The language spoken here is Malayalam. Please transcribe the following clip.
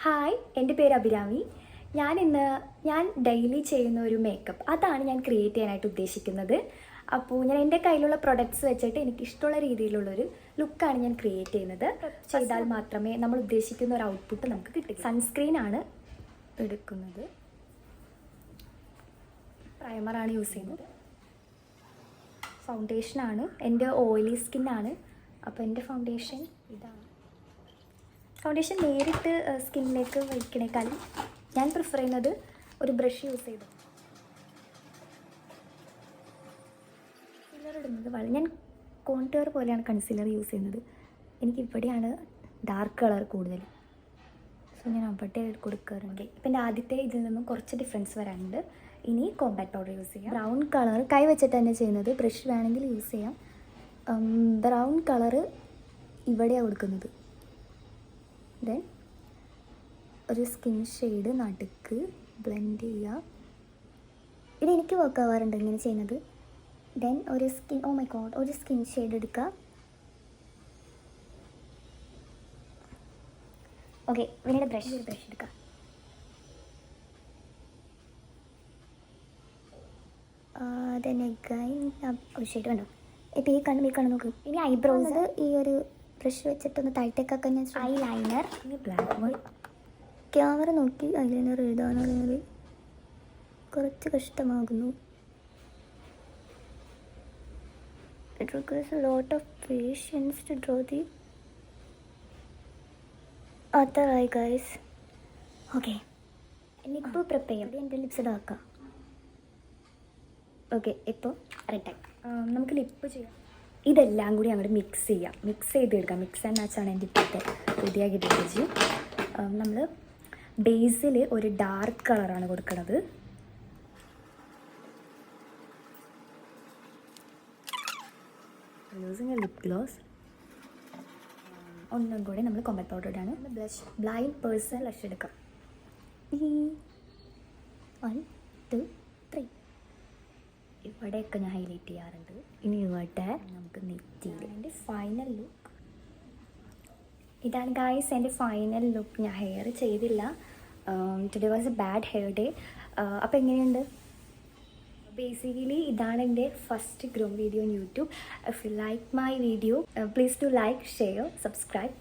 ഹായ്, എൻ്റെ പേര് അഭിരാമി. ഞാൻ ഡെയിലി ചെയ്യുന്ന ഒരു മേക്കപ്പ് അതാണ് ഞാൻ ക്രിയേറ്റ് ചെയ്യാനായിട്ട് ഉദ്ദേശിക്കുന്നത്. അപ്പോൾ ഞാൻ എൻ്റെ കയ്യിലുള്ള പ്രൊഡക്ട്സ് വെച്ചിട്ട് എനിക്ക് ഇഷ്ടമുള്ള രീതിയിലുള്ളൊരു ലുക്കാണ് ഞാൻ ക്രിയേറ്റ് ചെയ്യുന്നത്. ചെയ്താൽ മാത്രമേ നമ്മൾ ഉദ്ദേശിക്കുന്ന ഒരു ഔട്ട്പുട്ട് നമുക്ക് കിട്ടൂ. സൺസ്ക്രീനാണ് എടുക്കുന്നത്, പ്രൈമറാണ് യൂസ് ചെയ്യുന്നത്, ഫൗണ്ടേഷനാണ്. എൻ്റെ ഓയിലി സ്കിന്നാണ്, അപ്പോൾ എൻ്റെ ഫൗണ്ടേഷൻ ഇതാണ്. ഫൗണ്ടേഷൻ നേരിട്ട് സ്കിന്നിലേക്ക് വയ്ക്കണേക്കാളും ഞാൻ പ്രിഫർ ചെയ്യുന്നത് ഒരു ബ്രഷ് യൂസ് ചെയ്ത് കൺസീലർ ഇടുന്നത്. ഞാൻ കോൺടൂർ പോലെയാണ് കൺസീലർ യൂസ് ചെയ്യുന്നത്. എനിക്ക് ഇവിടെയാണ് ഡാർക്ക് കളർ കൂടുതൽ, സോ ഞാൻ അവിടെ കൊടുക്കാറുണ്ട്. ഇപ്പം എൻ്റെ ആദ്യത്തെ ഇതിൽ നിന്നും കുറച്ച് ഡിഫറൻസ് വരാനുണ്ട്. ഇനി കോമ്പാക്ട് പൗഡർ യൂസ് ചെയ്യാം. ബ്രൗൺ കളർ കൈ വെച്ചിട്ട് തന്നെ ചെയ്യുന്നത്, ബ്രഷ് വേണമെങ്കിൽ യൂസ് ചെയ്യാം. ബ്രൗൺ കളറ് ഇവിടെയാണ് കൊടുക്കുന്നത്. ദെൻ ഒരു സ്കിൻ ഷെയ്ഡ് നടുക്ക് ബ്ലെൻഡ് ചെയ്യുക. ഇത് എനിക്ക് വർക്ക് ആവാറുണ്ട് ഇങ്ങനെ ചെയ്യുന്നത്. ദെൻ ഒരു സ്കിൻ ഷെയ്ഡ് എടുക്കുക. ഓക്കെ, പിന്നീട് ബ്രഷ് എടുക്കുക. ദെൻ അഗൈൻ ഒരു ഷെയ്ഡ് കണ്ടോ. ഇപ്പോൾ ഈ കണ്ണ് നോക്ക്. ഇനി ഐബ്രോസ് ഈ ഒരു ബ്രഷ് വെച്ചിട്ടൊന്ന് താഴത്തേക്കൊക്കെ ഞാൻ I liner, black board camera നോക്കി ഐ ലൈനർ എഴുതാനുള്ള കുറച്ച് കഷ്ടമാകുന്നു. It requires a lot of patience to draw the other eye, guys. Okay, എനിക്കിപ്പോൾ പ്രിപ്പയർ ചെയ്യാം. എൻ്റെ ലിപ്സ് ഇതാക്കാം. ഓക്കെ, ഇപ്പോൾ റെഡായി. നമുക്ക് ലിപ്പ് ചെയ്യാം. ഇതെല്ലാം കൂടി അങ്ങോട്ട് മിക്സ് ചെയ്തെടുക്കാം. മിക്സ് ആൻഡ് മാച്ചാണ് എൻ്റെ ഇപ്പോഴത്തെ പുതിയ കിട്ടിയത്. നമ്മൾ ബേസിൽ ഒരു ഡാർക്ക് കളറാണ് കൊടുക്കുന്നത്. Using a lip gloss. ഒന്നും കൂടി നമ്മൾ കോമ്പാക്ട് പൗഡർ ഇടാണ്. ബ്ലഷ്, ബ്ലൈൻഡ് പേഴ്സൺ ബ്ലഷ് എടുക്കാം. 1 2 3 ഇവിടെയൊക്കെ ഞാൻ ഹൈലൈറ്റ് ചെയ്യാറുണ്ട്. ഇനി ഇവിടെ നമുക്ക് നെറ്റിയിൽ എൻ്റെ ഫൈനൽ ലുക്ക് ഇതാണ് ഗായ്സ്. എൻ്റെ ഫൈനൽ ലുക്ക്. ഞാൻ ഹെയർ ചെയ്തില്ല. Today was a bad hair day. അപ്പോൾ എങ്ങനെയുണ്ട്? ബേസിക്കലി ഇതാണ് എൻ്റെ first groom video on YouTube. If you like my video please to like, share, subscribe.